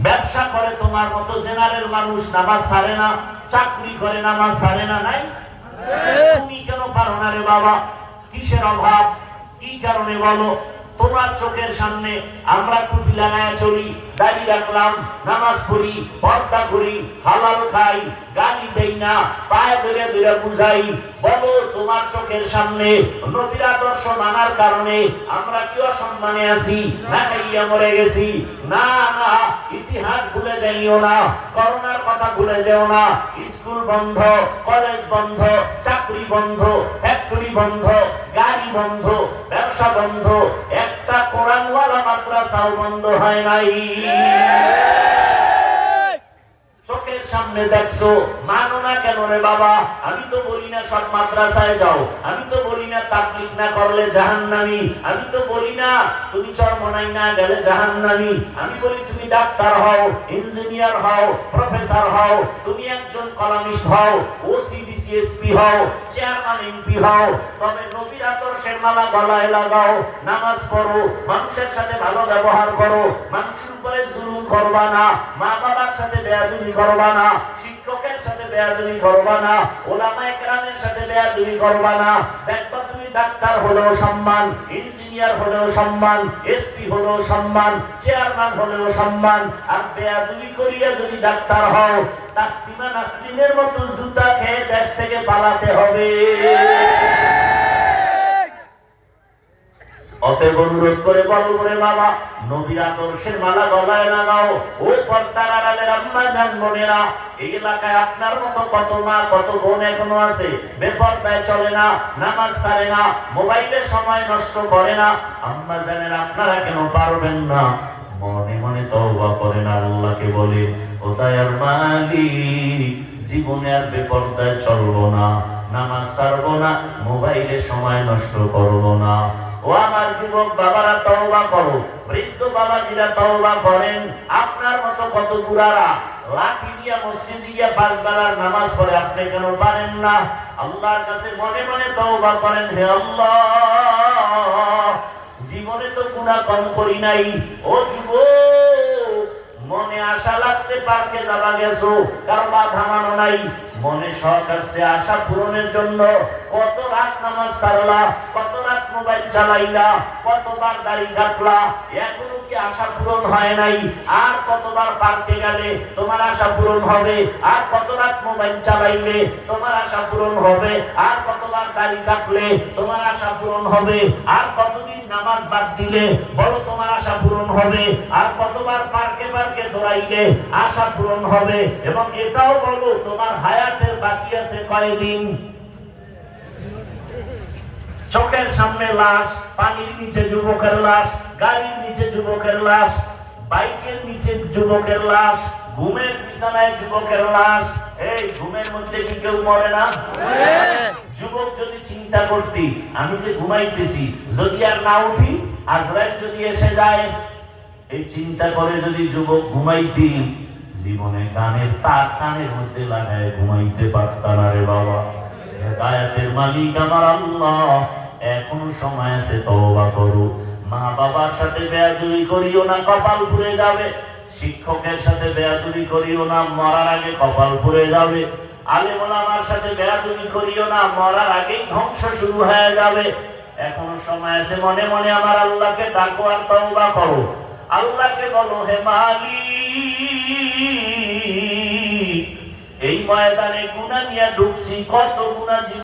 ব্যবসা করে তোমার মতো জেনারেল মানুষ নামাজ ছাড়ে না, চাকরি করে নামাজ ছাড়ে না, নাই? তুমি কেন পারো না রে বাবা? কিসের অভাব? কি কারণে বলো? তোমার চোখের সামনে আমরা টুপি লাগায় চলি, দাড়ি রাখলাম, নামাজ পড়ি, পর্দা করি, হালাল খাই, গালি দেই না, পায়ে ধরে ধরে বুঝাই। বলো তোমার চোখের সামনে নবীর আদর্শ মানার কারণে আমরা কি অসম্মানে আছি? না খাইয়া মরে গেছি? না না, ইতিহাস ভুলে যাইও না, করোনার কথা ভুলে যেও না। স্কুল বন্ধ, কলেজ বন্ধ, চাকরি বন্ধ, ফ্যাক্টরি বন্ধ, গাড়ি বন্ধ, ব্যবসা বন্ধ, একটা কোরআনওয়ালা মাদ্রাসাও বন্ধ হয় নাই। চোখের সামনে দেখছো, মানো না কেন রে বাবা? আমি তো বলি না সব মাদ্রাসায় যাও, আমি তো বলি না তাকলিফ না করলে জাহান্নামী, আমি তো বলি না তুমি চরমনাই না গেলে জাহান্নামী। আমি বলি তুমি ডাক্তার হও, ইঞ্জিনিয়ার হও, প্রফেসর হও, তুমি একজন কলামিস্ট হও, ওসি ডিসিএসপি হও, চেয়ারম্যান এমপি হও, তবে নবীর আদর্শের মালা গলায় লাগাও, নামাজ পড়ো, মানুষের সাথে ভালো ব্যবহার করো, মানুষের উপরে জুলুম করবা না, মা বাবার সাথে বেয়াদবি করবা না, শিক্ষকের সাথে বেয়াদবি করবা না, ওলামায়ে কেরামের সাথে বেয়াদবি করবা না। দেখবা তুমি ডাক্তার হলেও সম্মান, ইঞ্জিনিয়ার হলেও সম্মান, এসপি হলেও সম্মান, চেয়ারম্যান হলেও সম্মান। আর বেয়াদবি করিয়া যদি ডাক্তার হও, তাসলিমা নাসরিনের মতো জুতা খেয়ে দেশ থেকে পালাতে হবে। অতএব অনুরোধ করে বলো রে বাবা, নবীর আদর্শের মালা গলায় লাগাও। ও পর্দার আড়ালের আম্মা জান বোনেরা, এই এলাকায় আপনার মতো কত মা কত বোন এখনো আছে বেপর্দায় চলে না, নামাজ ছাড়ে না, মোবাইলে সময় নষ্ট করে না। আম্মা জানেন আপনারা কেন পারবেন না? মনে মনে তওবা করেন, আল্লাহকে বলে, ও দয়ার মালিক, জীবনে আর বেপর্দায় চলবো না, নামাজ ছাড়বো না, মোবাইলে সময় নষ্ট করবো না। ও আমার যুবক বাবারা তওবা করো, বৃদ্ধ বাবাজিরা তওবা করেন। আপনার মতো কত বুড়ারা লাঠি দিয়া মসজিদে গিয়া 5 বেলার নামাজ পড়ে, আপনি কেন পারেন না? আল্লাহর কাছে মনে মনে তওবা করেন, হে আল্লাহ, জীবনে তো গুনাহ কম করি নাই। ও যুবক, মনে আশা লাগছে পার্কে যাবা গেছো, কারবা থামানো নাই, মনে শখ আছে আশা পূরণের জন্য কত রাত নামাজ ছাড়লা, কত রাত মোবাইল চালাইলা, কতবার দাড়ি কাটলা, এখনো কি আশা পূরণ হয় নাই? আর কতবার পার্কে গেলে তোমার আশা পূরণ হবে? আর কত রাত মোবাইল চালাইলে তোমার আশা পূরণ হবে? আর কতবার দাড়ি কাটলে তোমার আশা পূরণ হবে? আর কতদিন নামাজ বাদ দিলে বলো তোমার আশা পূরণ হবে? আর কতবার পার্কে পার্কে দৌড়াইলে আশা পূরণ হবে? এবং এটাও বলো তোমার হায়াতের বাকি আছে কয়দিন? চোখের সামনে লাশ, পানির নিচে যুবকের লাশ, গাড়ির নিচে যুবকের লাশ, বাইকের নিচে যুবকের লাশ, ঘুমের বিছানায় যুবকের লাশ। এই ঘুমের মধ্যে কি কেউ মরে না? যুবক যদি চিন্তা করতি, আমি যে ঘুমাইতেছি, যদি আর না উঠি, আজরাইল যদি এসে যায়, এই চিন্তা করে যদি যুবক ঘুমাইতি, জীবনে কানের তার কানের মধ্যে লাগায় ঘুমাইতে পারতা না রে বাবা। হেদায়েতের মালিক আমার আল্লাহ, এখনো সময় আছে, তওবা করো। মা বাবার সাথে বেয়াদবি করিও না, কপাল পুড়ে যাবে। শিক্ষকের সাথে বেয়াদবি করিও না, মরার আগে কপাল পুড়ে যাবে। আলেম ওলামার সাথে বেয়াদবি করিও না, মরার আগেই ধ্বংস শুরু হয়ে যাবে। এখনো সময় আছে, মনে মনে আমার আল্লাহকে ডাকো আর তওবা করো। আল্লাহকে বলো, হে মালিক, এই ময়দানে গুনাহ নিয়ে ঢুকছি, কত গুনাহ